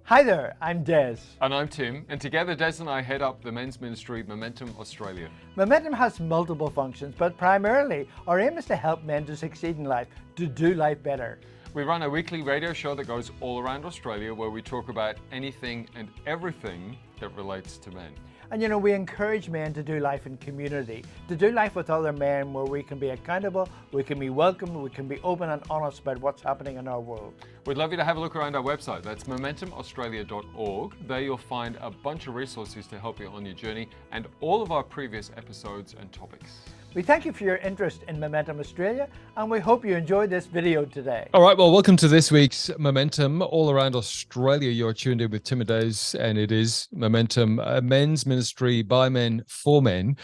Hi there, I'm Des. And I'm Tim, and together Des and I head up the men's ministry Momentum Australia. Momentum has multiple functions, but primarily our aim is to help men to succeed in life, to do life better. We run a weekly radio show that goes all around Australia where we talk about anything and everything that relates to men. And we encourage men to do life in community, to do life with other men where we can be accountable, we can be welcome, we can be open and honest about what's happening in our world. We'd love you to have a look around our website. That's momentumaustralia.org. There you'll find a bunch of resources to help you on your journey and all of our previous episodes and topics. We thank you for your interest in Momentum Australia, and we hope you enjoyed this video today. All right, well, welcome to this week's Momentum All Around Australia. You're tuned in with Tim and Des, and it is Momentum, a men's ministry by men for men.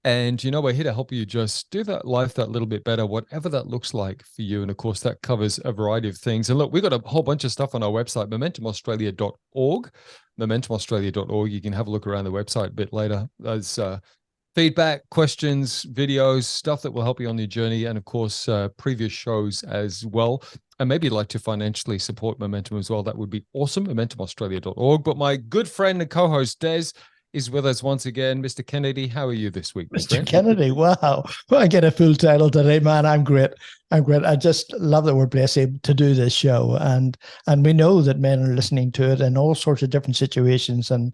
And, we're here to help you just do that life that little bit better, whatever that looks like for you. And, of course, that covers a variety of things. And, look, we've got a whole bunch of stuff on our website, momentumaustralia.org, momentumaustralia.org. You can have a look around the website a bit later. There's feedback, questions, videos, stuff that will help you on your journey, and of course, previous shows as well. And maybe you'd like to financially support Momentum as well. That would be awesome, momentumaustralia.org. But my good friend and co-host, Des, is with us once again. Mr. Kennedy, how are you this week? Mr. Kennedy, wow. Well, I get a full title today, man. I'm great. I just love that we're blessed to do this show. And we know that men are listening to it in all sorts of different situations and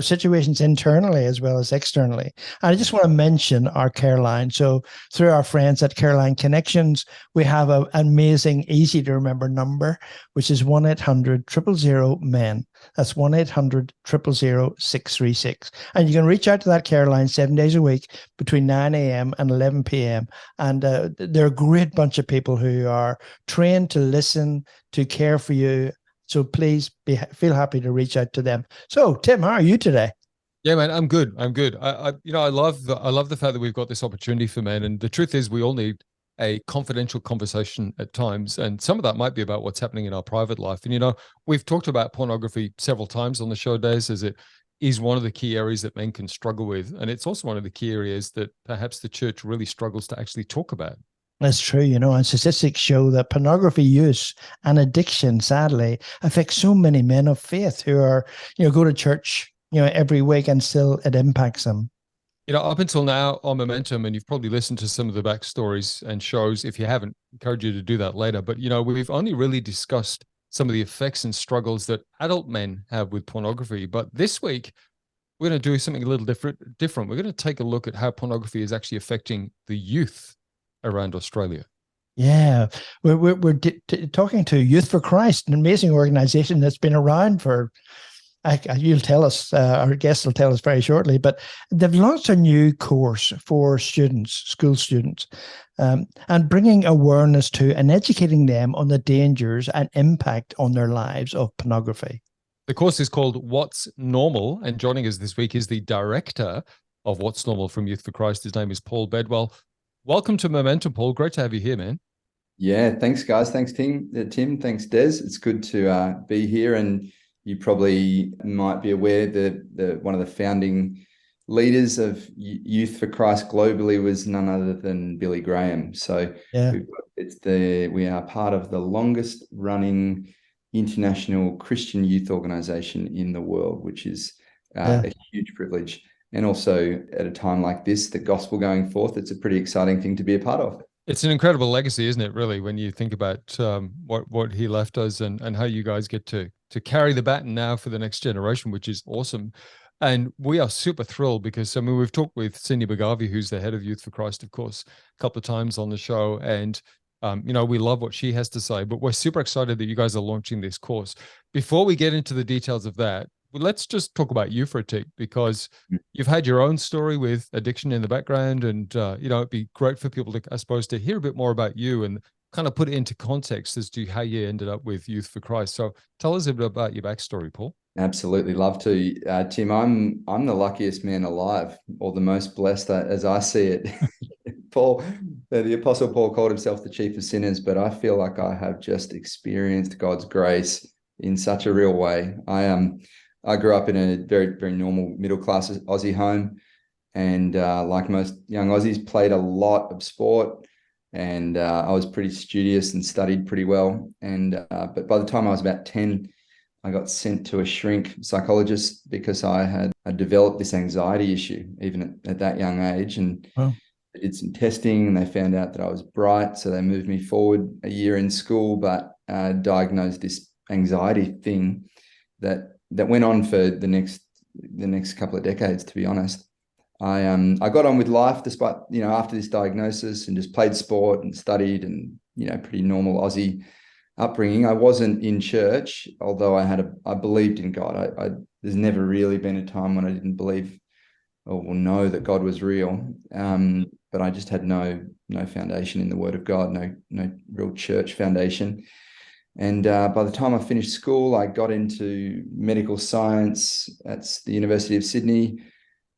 situations internally as well as externally. And I just want to mention our CARELINE. So through our friends at CARELINE Connections, we have an amazing, easy to remember number, which is 1-800-000-MEN. That's 1-800-000-636. And you can reach out to that CARELINE 7 days a week between 9 a.m. and 11 p.m. And they're a great bunch of people who are trained to listen, to care for you. So please feel happy to reach out to them. So, Tim, how are you today? Yeah, man, I'm good. I love the fact that we've got this opportunity for men. And the truth is, we all need a confidential conversation at times. And some of that might be about what's happening in our private life. And, we've talked about pornography several times on the show, Days, as it is one of the key areas that men can struggle with. And it's also one of the key areas that perhaps the church really struggles to actually talk about. That's true, and statistics show that pornography use and addiction, sadly, affects so many men of faith who are, go to church, every week, and still it impacts them. Up until now on Momentum, and you've probably listened to some of the backstories and shows. If you haven't, I encourage you to do that later. But, we've only really discussed some of the effects and struggles that adult men have with pornography. But this week, we're going to do something a little different. We're going to take a look at how pornography is actually affecting the youth around Australia. Yeah, we're talking to Youth for Christ, an amazing organization that's been around for, you'll tell us, our guests will tell us very shortly, but they've launched a new course for students, school students, and bringing awareness to and educating them on the dangers and impact on their lives of pornography. The course is called What's Normal, and joining us this week is the director of What's Normal from Youth for Christ. His name is Paul Bedwell. Welcome to Momentum, Paul. Great to have you here, man. Yeah, thanks, guys. Thanks, Tim. Thanks, Des. It's good to be here. And you probably might be aware that one of the founding leaders of Youth for Christ globally was none other than Billy Graham. So yeah, we are part of the longest running international Christian youth organization in the world, which is a huge privilege. And also at a time like this, the gospel going forth, it's a pretty exciting thing to be a part of. It's an incredible legacy, isn't it, really, when you think about what he left us and how you guys get to carry the baton now for the next generation, which is awesome. And we are super thrilled because, we've talked with Cindy Bagavi, who's the head of Youth for Christ, of course, a couple of times on the show. And, we love what she has to say, but we're super excited that you guys are launching this course. Before we get into the details of that, let's just talk about you for a tick, because you've had your own story with addiction in the background, and it'd be great for people to, I suppose, to hear a bit more about you and kind of put it into context as to how you ended up with Youth for Christ. So tell us a bit about your backstory, Paul. Absolutely, love to, Tim. I'm the luckiest man alive, or the most blessed, as I see it. Paul, the Apostle Paul called himself the chief of sinners, but I feel like I have just experienced God's grace in such a real way. I grew up in a very, very normal middle-class Aussie home, and like most young Aussies, played a lot of sport, and I was pretty studious and studied pretty well. And but by the time I was about 10, I got sent to a shrink psychologist because I developed this anxiety issue even at that young age. And Wow. they did some testing and they found out that I was bright. So they moved me forward a year in school, but diagnosed this anxiety thing that went on for the next couple of decades, to be honest. I got on with life despite, after this diagnosis, and just played sport and studied, and, pretty normal Aussie upbringing. I wasn't in church, although I believed in God. There's never really been a time when I didn't believe or know that God was real. But I just had no foundation in the Word of God, no real church foundation. And by the time I finished school, I got into medical science at the University of Sydney,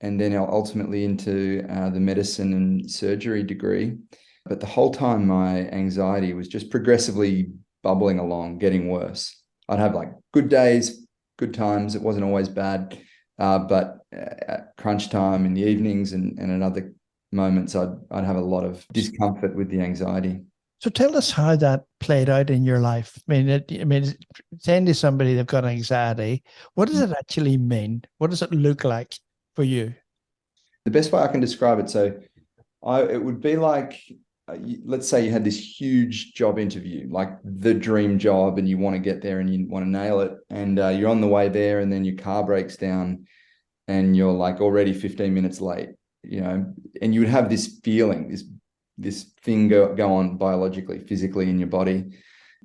and then ultimately into the medicine and surgery degree. But the whole time, my anxiety was just progressively bubbling along, getting worse. I'd have like good days, good times. It wasn't always bad. But at crunch time in the evenings and in other moments, I'd have a lot of discomfort with the anxiety. So tell us how that played out in your life. I mean, saying to somebody they've got anxiety, what does it actually mean? What does it look like for you? The best way I can describe it, it would be like, let's say you had this huge job interview, like the dream job, and you want to get there and you want to nail it. And you're on the way there, and then your car breaks down and you're like already 15 minutes late, and you would have this feeling, this thing go on biologically, physically in your body.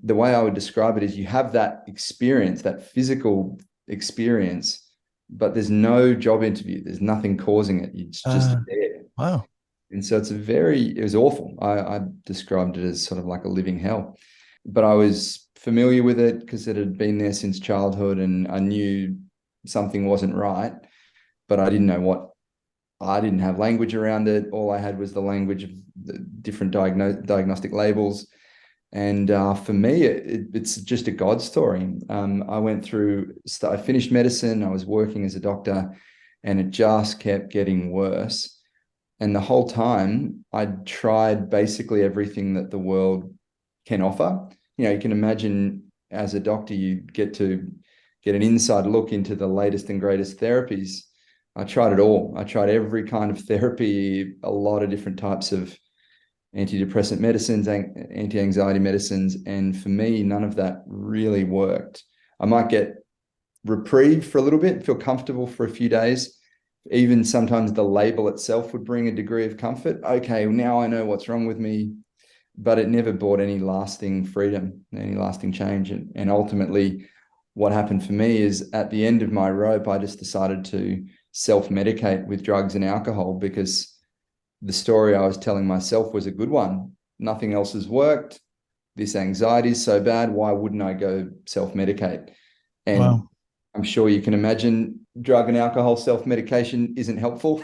The way I would describe it is you have that experience, that physical experience, but there's no job interview. There's nothing causing it. It's just there. Wow. And so it was awful. I described it as sort of like a living hell, but I was familiar with it because it had been there since childhood, and I knew something wasn't right, but I didn't know what. I didn't have language around it. All I had was the language of the different diagnostic labels. And for me, it's just a God story. I finished medicine. I was working as a doctor, and it just kept getting worse. And the whole time, I'd tried basically everything that the world can offer. You can imagine as a doctor, you get to get an inside look into the latest and greatest therapies. I tried it all. I tried every kind of therapy, a lot of different types of antidepressant medicines, anti-anxiety medicines. And for me, none of that really worked. I might get reprieve for a little bit, feel comfortable for a few days. Even sometimes the label itself would bring a degree of comfort. Okay, well, now I know what's wrong with me, but it never brought any lasting freedom, any lasting change. And ultimately, what happened for me is at the end of my rope, I just decided to self-medicate with drugs and alcohol, because the story I was telling myself was a good one. Nothing else has worked. This anxiety is so bad. Why wouldn't I go self-medicate? And wow. I'm sure you can imagine drug and alcohol self-medication isn't helpful.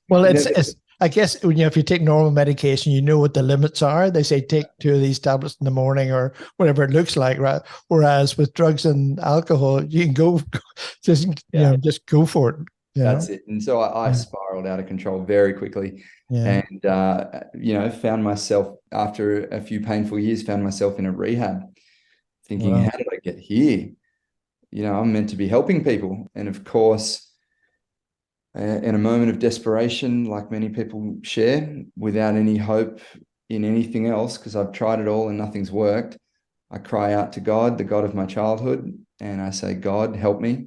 Well, it's I guess if you take normal medication, you know what the limits are. They say take 2 of these tablets in the morning or whatever it looks like, right? Whereas with drugs and alcohol, you can go just go for it. That's it. And so I spiraled out of control very quickly. Yeah. And found myself, after a few painful years, found myself in a rehab, thinking, how did I get here? I'm meant to be helping people. And of course, in a moment of desperation, like many people share, without any hope in anything else, because I've tried it all and nothing's worked, I cry out to God, the God of my childhood, and I say, God, help me.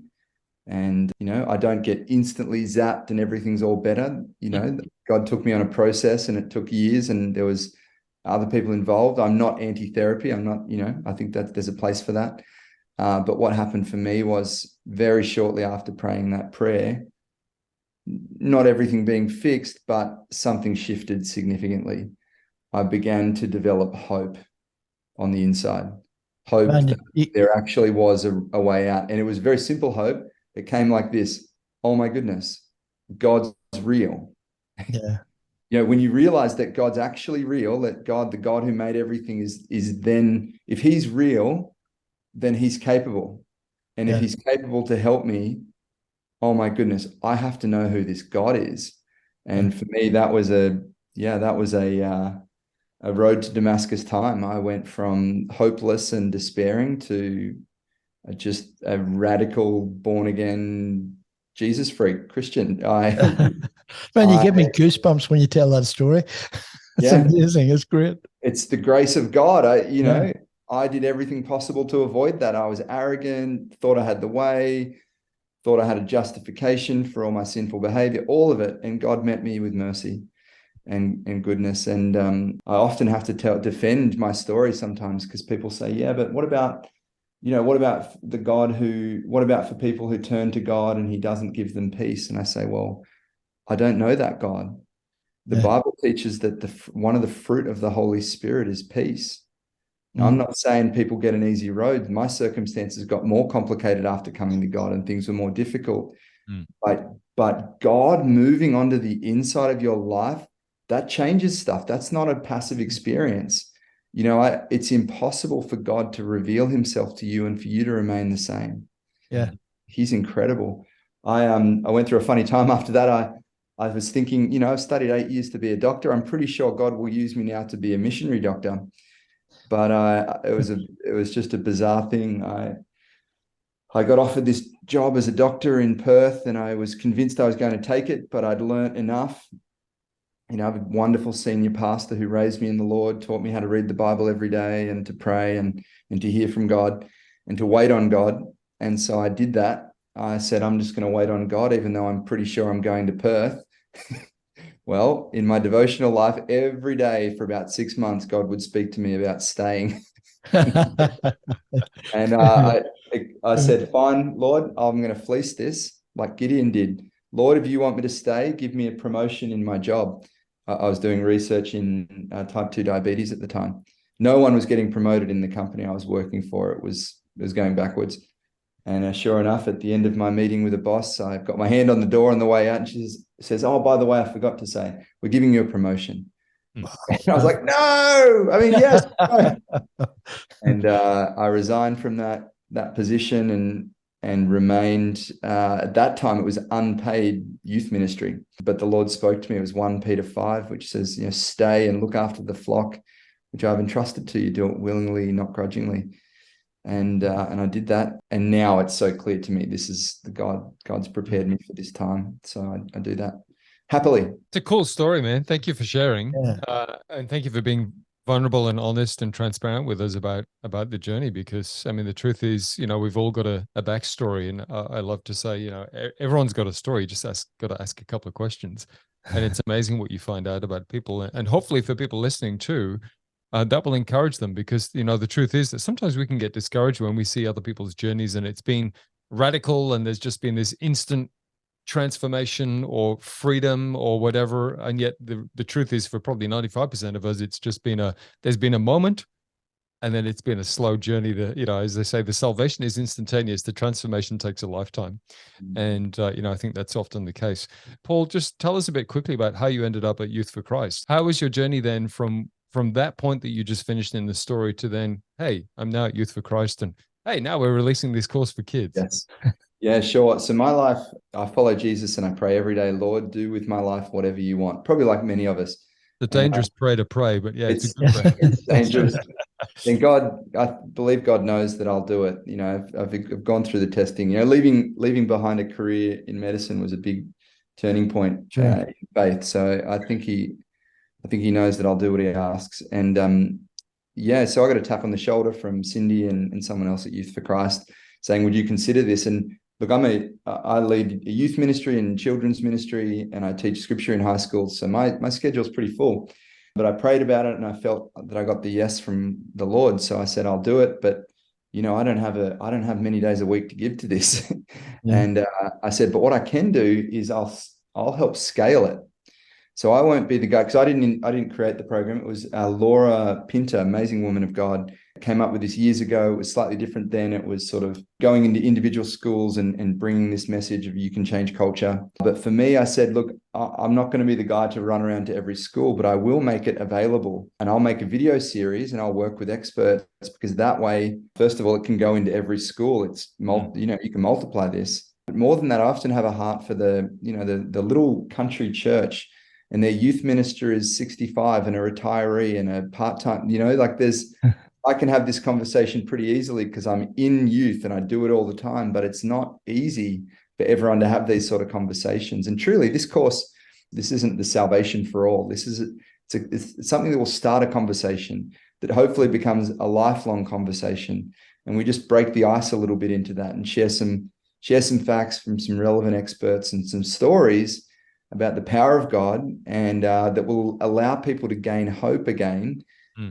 And, I don't get instantly zapped and everything's all better. God took me on a process, and it took years, and there was other people involved. I'm not anti-therapy. I'm not, I think that there's a place for that. But what happened for me was, very shortly after praying that prayer, not everything being fixed, but something shifted significantly. I began to develop hope on the inside. Hope that there actually was a way out. And it was very simple hope. It came like this: oh my goodness, God's real. Yeah. When you realize that God's actually real, that God, the God who made everything, is then, if he's real, then he's capable. And if he's capable to help me, oh my goodness, I have to know who this God is. And for me, that was a road to Damascus time. I went from hopeless and despairing to just a radical, born again, Jesus freak Christian. Man, you give me goosebumps when you tell that story. It's amazing. It's great. It's the grace of God. Yeah. I did everything possible to avoid that. I was arrogant, thought I had the way, thought I had a justification for all my sinful behavior, all of it. And God met me with mercy and goodness. And I often have to defend my story sometimes, because people say, yeah, but what about for people who turn to God and he doesn't give them peace? And I say, well, I don't know that God. The Bible teaches that one of the fruit of the Holy Spirit is peace. Now, I'm not saying people get an easy road. My circumstances got more complicated after coming to God, and things were more difficult. But God moving onto the inside of your life, that changes stuff. That's not a passive experience. It's impossible for God to reveal himself to you and for you to remain the same. Yeah. He's incredible. I went through a funny time after that. I was thinking, I've studied 8 years to be a doctor. I'm pretty sure God will use me now to be a missionary doctor. But it was just a bizarre thing. I got offered this job as a doctor in Perth, and I was convinced I was going to take it, but I'd learnt enough. I have a wonderful senior pastor who raised me in the Lord, taught me how to read the Bible every day and to pray and to hear from God and to wait on God. And so I did that. I said, I'm just going to wait on God, even though I'm pretty sure I'm going to Perth. Well, in my devotional life, every day for about 6 months, God would speak to me about staying. And I said, fine, Lord, I'm going to fleece this like Gideon did. Lord, if you want me to stay, give me a promotion in my job. I was doing research in type 2 diabetes at the time. No one was getting promoted in the company I was working for. It was going backwards. And sure enough, at the end of my meeting with the boss, I got my hand on the door on the way out, and she says, oh, by the way, I forgot to say, we're giving you a promotion. And I was like, no, I mean, yes. And I resigned from that position and remained, at that time, it was unpaid youth ministry. But the Lord spoke to me. It was 1 Peter 5, which says, stay and look after the flock, which I've entrusted to you. Do it willingly, not grudgingly. And I did that. And now it's so clear to me, this is God's prepared me for this time. So I do that happily. It's a cool story, man. Thank you for sharing. And thank you for being vulnerable and honest and transparent with us about the journey, because I mean, the truth is, we've all got a backstory, and I love to say, everyone's got a story. You just got to ask a couple of questions, and it's amazing what you find out about people. And hopefully for people listening too, that will encourage them, because the truth is that sometimes we can get discouraged when we see other people's journeys and it's been radical and there's just been this instant transformation or freedom or whatever, and yet the truth is, for probably 95% of us, it's just been there's been a moment, and then it's been a slow journey. As they say, the salvation is instantaneous, the transformation takes a lifetime. And I think that's often the case. Paul, just tell us a bit quickly about how you ended up at Youth for Christ. How was your journey then from that point that you just finished in the story to then, hey, I'm now at Youth for Christ, and hey, now we're releasing this course for kids? Yes. Yeah, sure. So my life, I follow Jesus and I pray every day, Lord, do with my life whatever you want. Probably like many of us. It's a dangerous prayer to pray, but yeah, it's a good prayer. It's dangerous. And I believe God knows that I'll do it. I've gone through the testing. Leaving behind a career in medicine was a big turning point in faith. So I think he knows that I'll do what he asks. And so I got a tap on the shoulder from Cindy and someone else at Youth for Christ saying, would you consider this? And look, I lead a youth ministry and children's ministry, and I teach scripture in high school. So my schedule's pretty full. But I prayed about it and I felt that I got the yes from the Lord. So I said, I'll do it. But I don't have many days a week to give to this. And I said, but what I can do is I'll help scale it. So I won't be the guy, because I didn't create the program. It was Laura Pinter, amazing woman of God, came up with this years ago. It was slightly different then. It was sort of going into individual schools and bringing this message of you can change culture. But for me, I said, look, I'm not going to be the guy to run around to every school, but I will make it available. And I'll make a video series and I'll work with experts, because that way, first of all, it can go into every school. It's you can multiply this. But more than that, I often have a heart for the little country church, and their youth minister is 65 and a retiree and a part-time, I can have this conversation pretty easily because I'm in youth and I do it all the time, but it's not easy for everyone to have these sort of conversations. And truly, this course, this isn't the salvation for all. It's something that will start a conversation that hopefully becomes a lifelong conversation. And we just break the ice a little bit into that and share some facts from some relevant experts and some stories about the power of God, and that will allow people to gain hope again,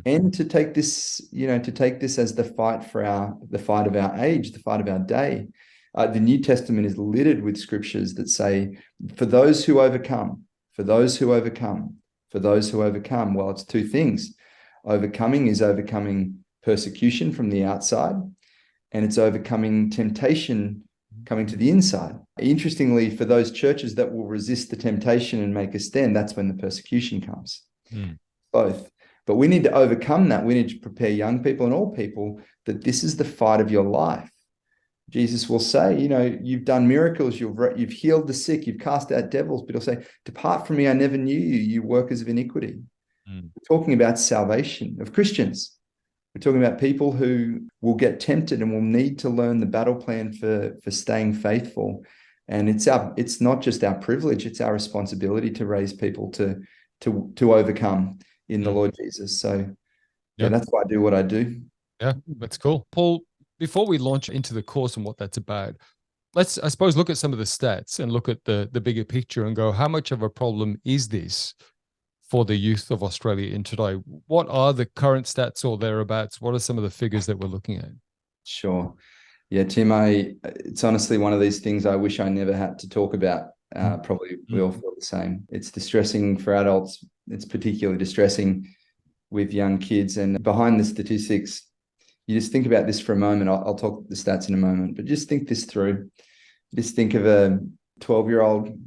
and to take this, as the fight of our age, the fight of our day. The New Testament is littered with scriptures that say, for those who overcome, for those who overcome, for those who overcome. Well, it's two things. Overcoming is overcoming persecution from the outside, and it's overcoming temptation coming to the inside. Interestingly, for those churches that will resist the temptation and make a stand, that's when the persecution comes. Both. But we need to overcome that. We need to prepare young people and all people that this is the fight of your life. Jesus will say, you've done miracles, you've healed the sick, you've cast out devils, but he'll say, depart from me, I never knew you, you workers of iniquity. We're talking about salvation of Christians. We're talking about people who will get tempted and will need to learn the battle plan for staying faithful. And it's not just our privilege, it's our responsibility to raise people to overcome in the Lord Jesus. So yeah, that's why I do what I do. Yeah, that's cool. Paul, before we launch into the course and what that's about, let's, I suppose, look at some of the stats and look at the bigger picture and go, how much of a problem is this for the youth of Australia in today? What are the current stats or thereabouts? What are some of the figures that we're looking at? Sure. Yeah, Tim, it's honestly one of these things I wish I never had to talk about. Probably we all feel the same. It's distressing for adults. It's particularly distressing with young kids. And behind the statistics, you just think about this for a moment. I'll talk the stats in a moment, but just think this through. Just think of a 12-year-old,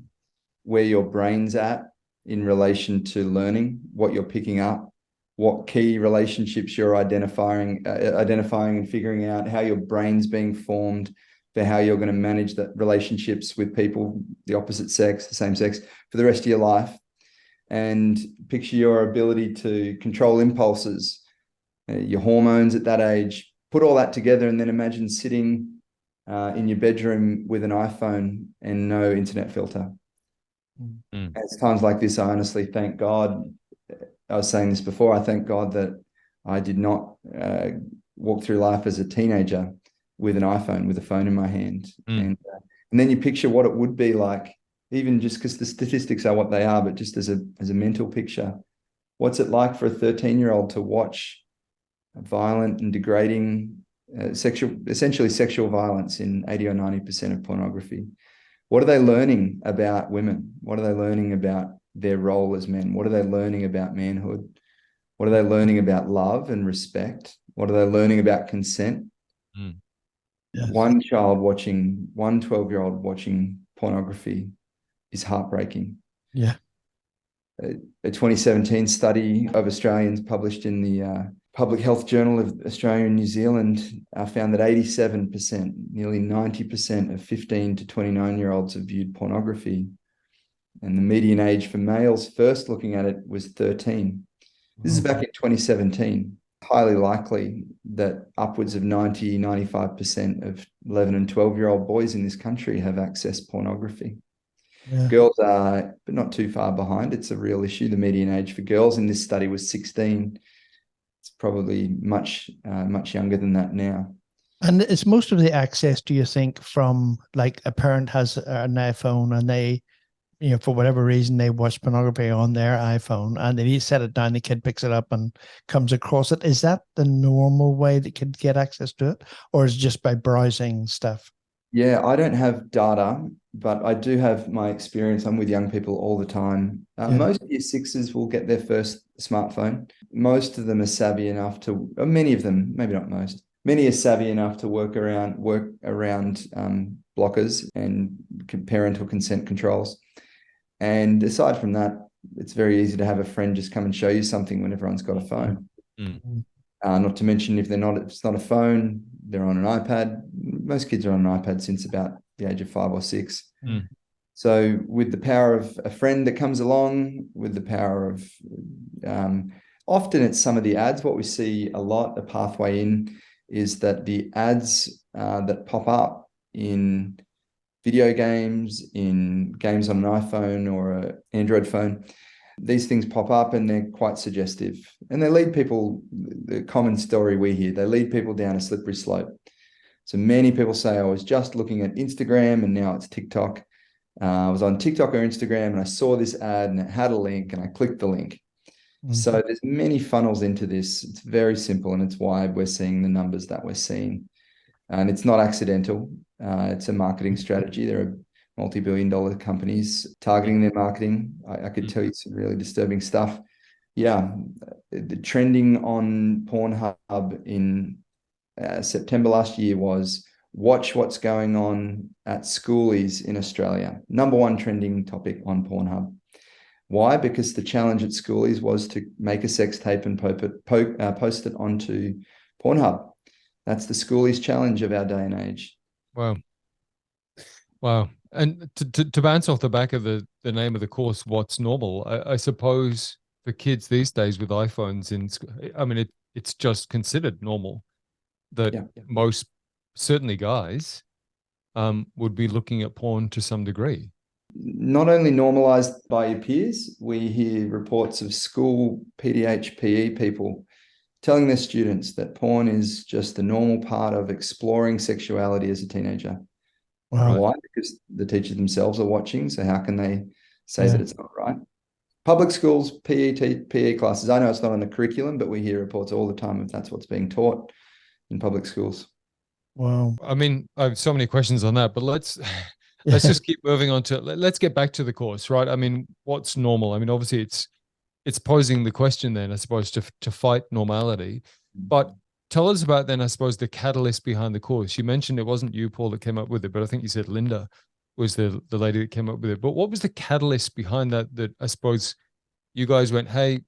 where your brain's at in relation to learning, what you're picking up, what key relationships you're identifying and figuring out, how your brain's being formed for how you're going to manage the relationships with people, the opposite sex, the same sex, for the rest of your life. And picture your ability to control impulses, your hormones at that age. Put all that together and then imagine sitting in your bedroom with an iPhone and no internet filter. At times like this, I honestly thank God. I was saying this before, I thank God that I did not walk through life as a teenager with an iPhone, with a phone in my hand. And then you picture what it would be like, even just because the statistics are what they are, but just as a mental picture. What's it like for a 13-year-old to watch violent and degrading essentially sexual violence in 80 or 90% of pornography? What are they learning about women? What are they learning about their role as men? What are they learning about manhood? What are they learning about love and respect? What are they learning about consent? Yes. One 12-year-old watching pornography is heartbreaking. Yeah. A 2017 study of Australians published in the Public Health Journal of Australia and New Zealand found that 87%, nearly 90% of 15 to 29-year-olds have viewed pornography. And the median age for males first looking at it was 13. This is back in 2017. Highly likely that upwards of 95% of 11 and 12-year-old boys in this country have accessed pornography. Yeah. Girls are, but not too far behind. It's a real issue. The median age for girls in this study was 16. It's probably much younger than that now. And is most of the access, do you think, from like a parent has an iPhone and they, for whatever reason, they watch pornography on their iPhone and they set it down, the kid picks it up and comes across it. Is that the normal way that kids get access to it? Or is it just by browsing stuff? Yeah, I don't have data, but I do have my experience. I'm with young people all the time. Most year sixes will get their first smartphone. Most of them are savvy enough many of them, maybe not most, many are savvy enough to work around blockers and parental consent controls. And aside from that, it's very easy to have a friend just come and show you something when everyone's got a phone. Not to mention if it's not a phone, they're on an iPad. Most kids are on an iPad since about the age of 5 or 6. So with the power of a friend that comes along, with the power of Often it's some of the ads. What we see a lot, a pathway in, is that the ads that pop up in video games, in games on an iPhone or an Android phone, these things pop up and they're quite suggestive. And they lead people, the common story we hear, they lead people down a slippery slope. So many people say, I was just looking at Instagram and now it's TikTok. I was on TikTok or Instagram and I saw this ad and it had a link and I clicked the link. Mm-hmm. So there's many funnels into this. It's very simple, and it's why we're seeing the numbers that we're seeing. And it's not accidental. It's a marketing strategy. There are multi-billion-dollar companies targeting their marketing. I could tell you some really disturbing stuff. Yeah, the trending on Pornhub in September last year was watch what's going on at schoolies in Australia. Number one trending topic on Pornhub. Why? Because the challenge at schoolies was to make a sex tape and post it onto Pornhub. That's the schoolies challenge of our day and age. Wow. Wow. And to bounce off the back of the name of the course, What's Normal, I suppose for kids these days with iPhones, it's just considered normal that most, certainly guys, would be looking at porn to some degree. Not only normalized by your peers, we hear reports of school PDH, PE people telling their students that porn is just the normal part of exploring sexuality as a teenager. Wow. Why? Because the teachers themselves are watching, so how can they say that it's not right? Public schools, PE classes, I know it's not on the curriculum, but we hear reports all the time if that's what's being taught in public schools. Wow. I mean, I have so many questions on that, but let's just keep moving on to, let's get back to the course, right? I mean, what's normal? I mean, obviously it's posing the question then, I suppose, to fight normality. But tell us about then, I suppose, the catalyst behind the course. You mentioned it wasn't you, Paul, that came up with it, but I think you said Linda was the lady that came up with it. But what was the catalyst behind that I suppose you guys went, hey,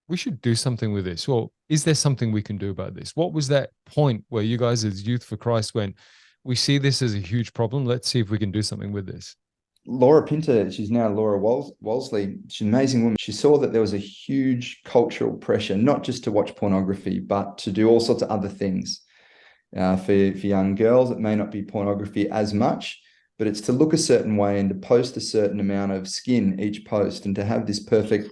we should do something with this? Or is there something we can do about this? What was that point where you guys as Youth for Christ went, we see this as a huge problem, let's see if we can do something with this? Laura Pinter, she's now Laura Wolseley, she's an amazing woman. She saw that there was a huge cultural pressure, not just to watch pornography, but to do all sorts of other things. For young girls, it may not be pornography as much, but it's to look a certain way and to post a certain amount of skin each post and to have this perfect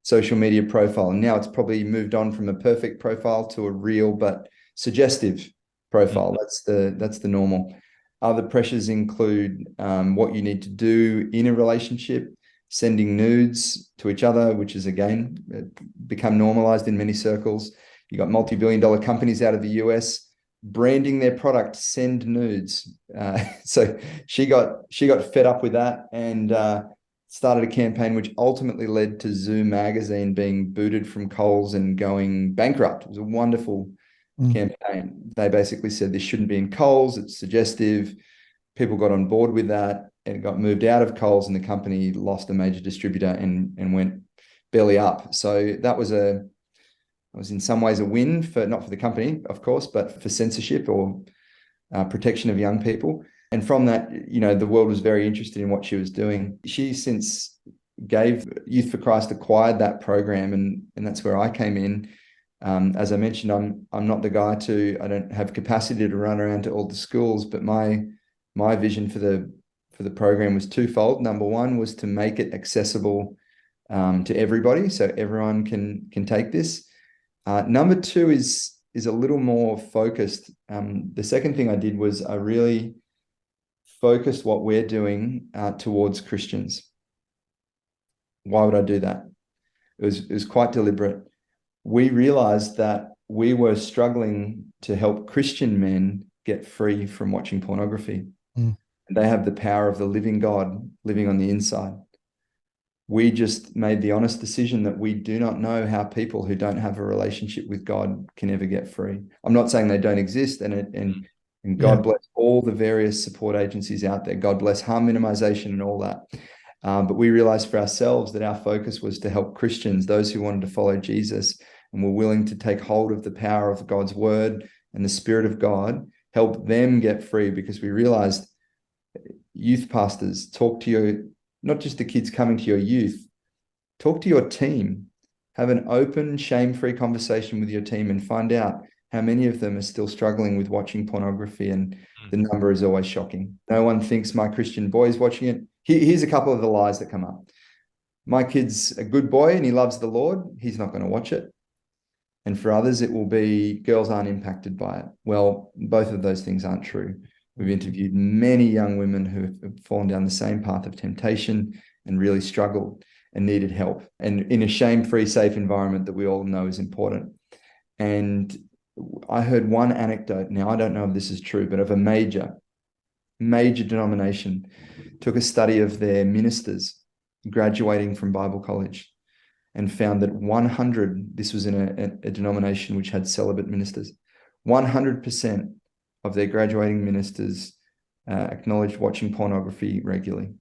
social media profile. And now it's probably moved on from a perfect profile to a real but suggestive profile. That's the normal. Other pressures include what you need to do in a relationship, sending nudes to each other, which is, again, become normalized in many circles. You got multi-billion-dollar companies out of the US branding their product, send nudes. So she got fed up with that and started a campaign which ultimately led to Zoo magazine being booted from Coles and going bankrupt. It was a wonderful campaign. They basically said this shouldn't be in Coles, it's suggestive. People got on board with that and it got moved out of Coles, and the company lost a major distributor and went belly up. So that was in some ways a win not for the company, of course, but for censorship or protection of young people. And from that, the world was very interested in what she was doing. She since gave Youth for Christ, acquired that program, and that's where I came in. As I mentioned, I'm not the guy I don't have capacity to run around to all the schools, but my vision for the program was twofold. Number one was to make it accessible to everybody, so everyone can take this. Number two is a little more focused. The second thing I did was I really focused what we're doing towards Christians. Why would I do that? It was quite deliberate. We realized that we were struggling to help Christian men get free from watching pornography. They have the power of the living God living on the inside. We just made the honest decision that we do not know how people who don't have a relationship with God can ever get free. I'm not saying they don't exist, and God bless all the various support agencies out there. God bless harm minimization and all that. But we realized for ourselves that our focus was to help Christians, those who wanted to follow Jesus and were willing to take hold of the power of God's word and the Spirit of God, help them get free, because we realized youth pastors, talk to your, not just the kids coming to your youth, talk to your team. Have an open, shame-free conversation with your team and find out how many of them are still struggling with watching pornography, and the number is always shocking. No one thinks my Christian boy is watching it. Here's a couple of the lies that come up. My kid's a good boy and he loves the Lord. He's not going to watch it. And for others, it will be girls aren't impacted by it. Well, both of those things aren't true. We've interviewed many young women who have fallen down the same path of temptation and really struggled and needed help, and in a shame-free, safe environment that we all know is important. And I heard one anecdote, now I don't know if this is true, but of a major denomination took a study of their ministers graduating from Bible college and found that 100, this was in a denomination which had celibate ministers, 100% of their graduating ministers acknowledged watching pornography regularly.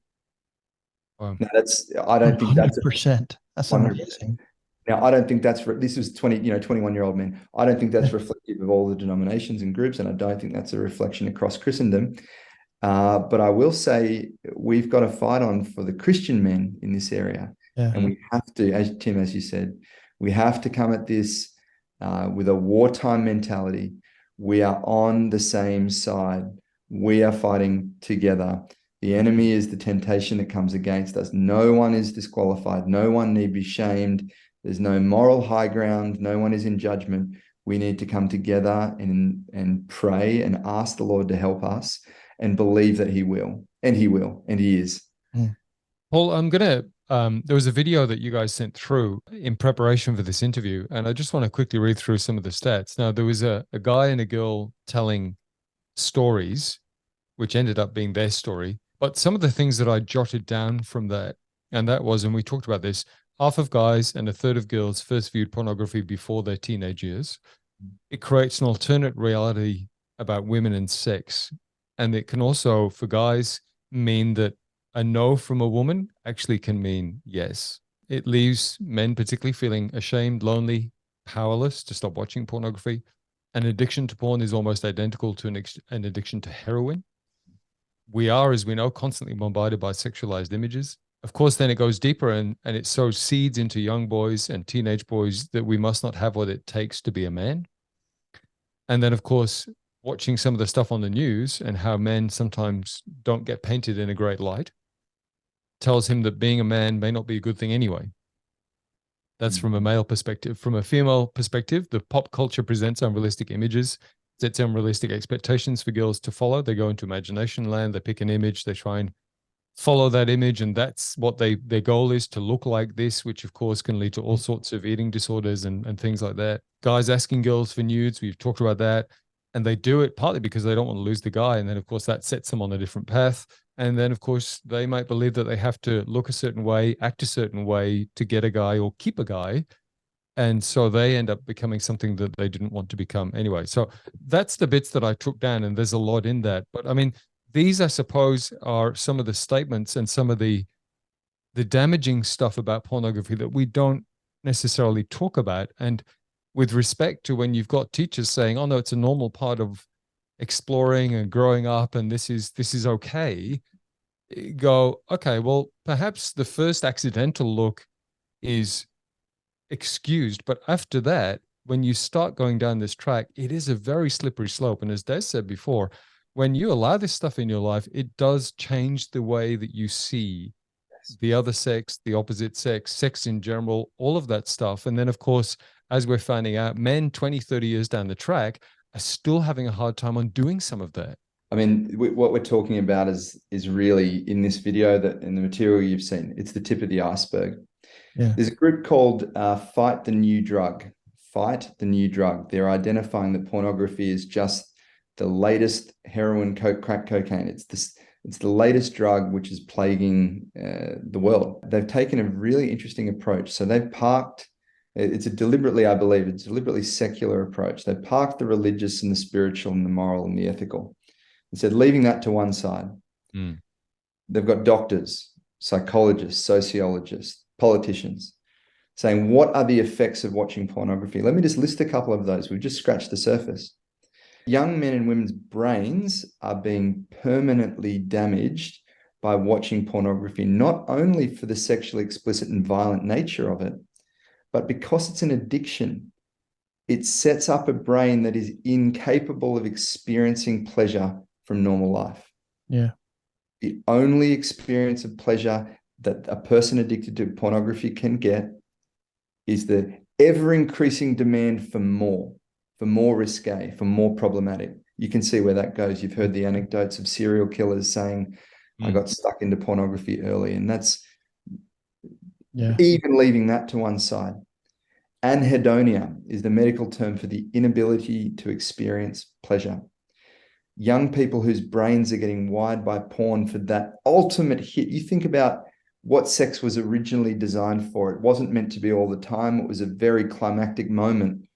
Wow. Now I don't think that's 100%. That's 100%. amazing. Now, I don't think this was 21-year-old men. I don't think that's reflective of all the denominations and groups, and I don't think that's a reflection across Christendom. But I will say we've got a fight on for the Christian men in this area. Yeah. And we have to, as Tim, as you said, we have to come at this with a wartime mentality. We are on the same side. We are fighting together. The enemy is the temptation that comes against us. No one is disqualified. No one need be shamed. There's no moral high ground. No one is in judgment. We need to come together and pray and ask the Lord to help us and believe that he will. And he will. And he is. Paul, I'm going to, there was a video that you guys sent through in preparation for this interview, and I just want to quickly read through some of the stats. Now, there was a guy and a girl telling stories, which ended up being their story. But some of the things that I jotted down from that, and that was, and we talked about this, half of guys and a third of girls first viewed pornography before their teenage years. It creates an alternate reality about women and sex. And it can also, for guys, mean that a no from a woman actually can mean yes. It leaves men particularly feeling ashamed, lonely, powerless to stop watching pornography. An addiction to porn is almost identical to an addiction to heroin. We are, as we know, constantly bombarded by sexualized images. Of course, then it goes deeper and it sows seeds into young boys and teenage boys that we must not have what it takes to be a man. And then, of course, watching some of the stuff on the news and how men sometimes don't get painted in a great light tells him that being a man may not be a good thing anyway. That's from a male perspective. From a female perspective, the pop culture presents unrealistic images, sets unrealistic expectations for girls to follow. They go into imagination land, they pick an image, they try and follow that image, and that's what their goal is, to look like this, which of course can lead to all sorts of eating disorders and things like that. Guys asking girls for nudes, we've talked about that, and they do it partly because they don't want to lose the guy, and then of course that sets them on a different path. And then of course they might believe that they have to look a certain way, act a certain way to get a guy or keep a guy. And so they end up becoming something that they didn't want to become anyway. So that's the bits that I took down, and there's a lot in that. But I mean, these, I suppose, are some of the statements and some of the damaging stuff about pornography that we don't necessarily talk about. And with respect to when you've got teachers saying, oh no, it's a normal part of exploring and growing up, and this is okay, go, okay, well, perhaps the first accidental look is excused, but after that, when you start going down this track, it is a very slippery slope. And as Des said before, when you allow this stuff in your life, it does change the way that you see the other sex, the opposite sex, sex in general, all of that stuff. And then, of course, as we're finding out, men 20, 30 years down the track are still having a hard time on doing some of that. I mean, what we're talking about is really in this video, that in the material you've seen, it's the tip of the iceberg. Yeah. There's a group called Fight the New Drug. Fight the New Drug. They're identifying that pornography is just the latest heroin, coke, crack cocaine. It's the latest drug which is plaguing the world. They've taken a really interesting approach. So they've parked, it's a deliberately secular approach. They've parked the religious and the spiritual and the moral and the ethical. And said, leaving that to one side. They've got doctors, psychologists, sociologists, politicians saying, what are the effects of watching pornography? Let me just list a couple of those. We've just scratched the surface. Young men and women's brains are being permanently damaged by watching pornography, not only for the sexually explicit and violent nature of it, But because it's an addiction, it sets up a brain that is incapable of experiencing pleasure from normal life. Yeah. The only experience of pleasure that a person addicted to pornography can get is the ever-increasing demand for more risque, for more problematic. You can see where that goes. You've heard the anecdotes of serial killers saying, I got stuck into pornography early, and that's even leaving that to one side. Anhedonia is the medical term for the inability to experience pleasure. Young people whose brains are getting wired by porn for that ultimate hit. You think about what sex was originally designed for. It wasn't meant to be all the time. It was a very climactic moment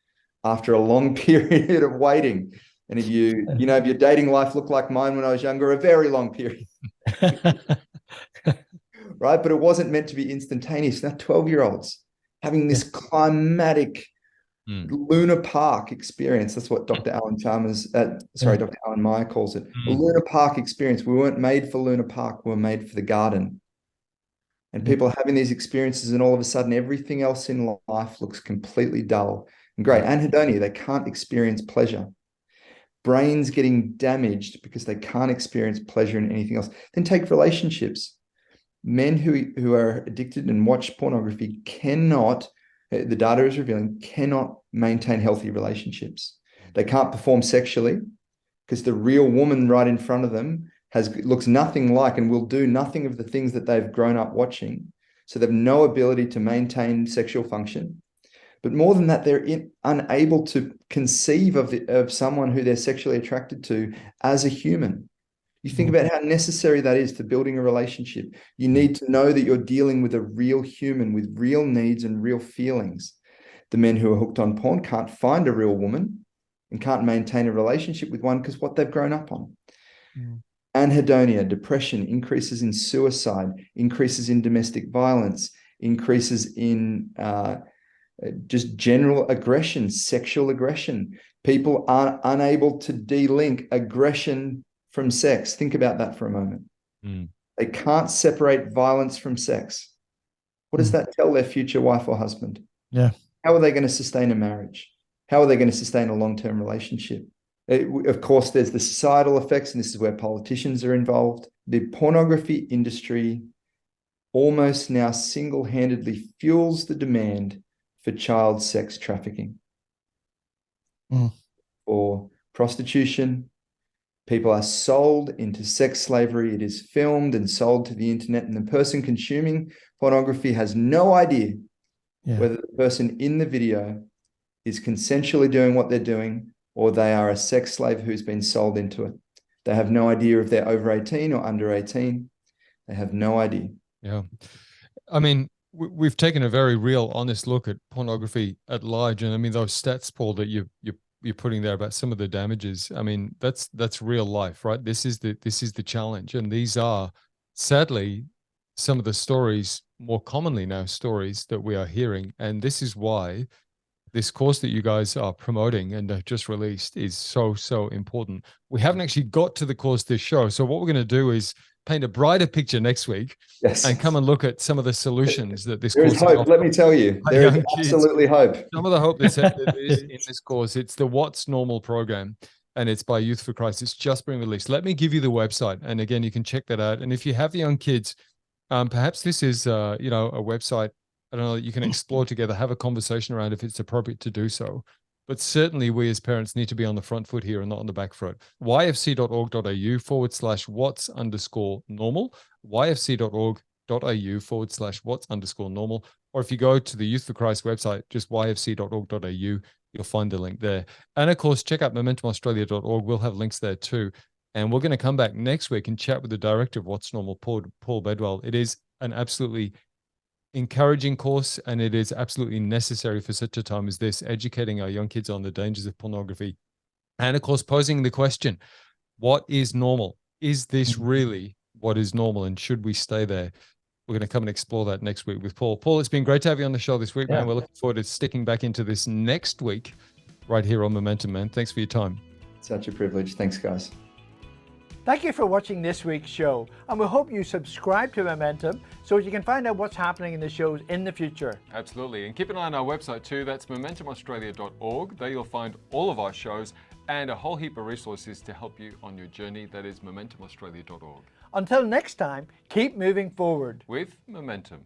after a long period of waiting. And if if your dating life looked like mine when I was younger, a very long period. Right? But it wasn't meant to be instantaneous. Now 12-year-olds having this climatic Luna Park experience. That's what Dr. Alan Dr. Alan Meyer calls it. A Luna Park experience. We weren't made for Luna Park. We were made for the garden. And people having these experiences, and all of a sudden everything else in life looks completely dull and great. Anhedonia, they can't experience pleasure. Brains getting damaged because they can't experience pleasure in anything else. Then take relationships. Men who are addicted and watch pornography cannot, the data is revealing, cannot maintain healthy relationships. They can't perform sexually because the real woman right in front of them looks nothing like and will do nothing of the things that they've grown up watching. So they have no ability to maintain sexual function. But more than that, they're unable to conceive of someone who they're sexually attracted to as a human. You think about how necessary that is to building a relationship. You need to know that you're dealing with a real human with real needs and real feelings. The men who are hooked on porn can't find a real woman and can't maintain a relationship with one because what they've grown up on. Anhedonia, depression, increases in suicide, increases in domestic violence, increases in just general aggression, sexual aggression. People are unable to de-link aggression from sex. Think about that for a moment. They can't separate violence from sex. What does that tell their future wife or husband? Yeah. How are they going to sustain a marriage? How are they going to sustain a long-term relationship? Of course, there's the societal effects, and this is where politicians are involved. The pornography industry almost now single-handedly fuels the demand for child sex trafficking, or prostitution. People are sold into sex slavery. It is filmed and sold to the internet, and the person consuming pornography has no idea whether the person in the video is consensually doing what they're doing or they are a sex slave who's been sold into it. They have no idea if they're over 18 or under 18. They have no idea. Yeah. I mean, we've taken a very real, honest look at pornography at large. And I mean, those stats, Paul, that you're putting there about some of the damages. I mean, that's real life, right? This is the challenge. And these are, sadly, some of the stories, more commonly now, stories that we are hearing. And this is why this course that you guys are promoting and just released is so important. We haven't actually got to the course this show. So what we're going to do is paint a brighter picture next week and come and look at some of the solutions that this course is hope. Let me tell you, there is absolutely hope. Some of the hope that is in this course. It's the What's Normal program, and it's by Youth for Christ. It's just been released. Let me give you the website, and again, you can check that out. And if you have young kids, perhaps this is a website, I don't know, that you can explore together, have a conversation around if it's appropriate to do so. But certainly we as parents need to be on the front foot here and not on the back foot. yfc.org.au/what's_normal, yfc.org.au/what's_normal. Or if you go to the Youth for Christ website, just yfc.org.au, you'll find the link there. And of course, check out momentumaustralia.org. We'll have links there too. And we're going to come back next week and chat with the director of What's Normal, Paul Bedwell. It is an absolutely encouraging course, and it is absolutely necessary for such a time as this, educating our young kids on the dangers of pornography. And of course, posing the question, what is normal? Is this really what is normal? And should we stay there? We're going to come and explore that next week with Paul. Paul, it's been great to have you on the show this week, man. We're looking forward to sticking back into this next week right here on Momentum, man. Thanks for your time. Such a privilege. Thanks, guys. Thank you for watching this week's show, and we hope you subscribe to Momentum so you can find out what's happening in the shows in the future. Absolutely. And keep an eye on our website too. That's momentumaustralia.org. There you'll find all of our shows and a whole heap of resources to help you on your journey. That is momentumaustralia.org. Until next time, keep moving forward with Momentum.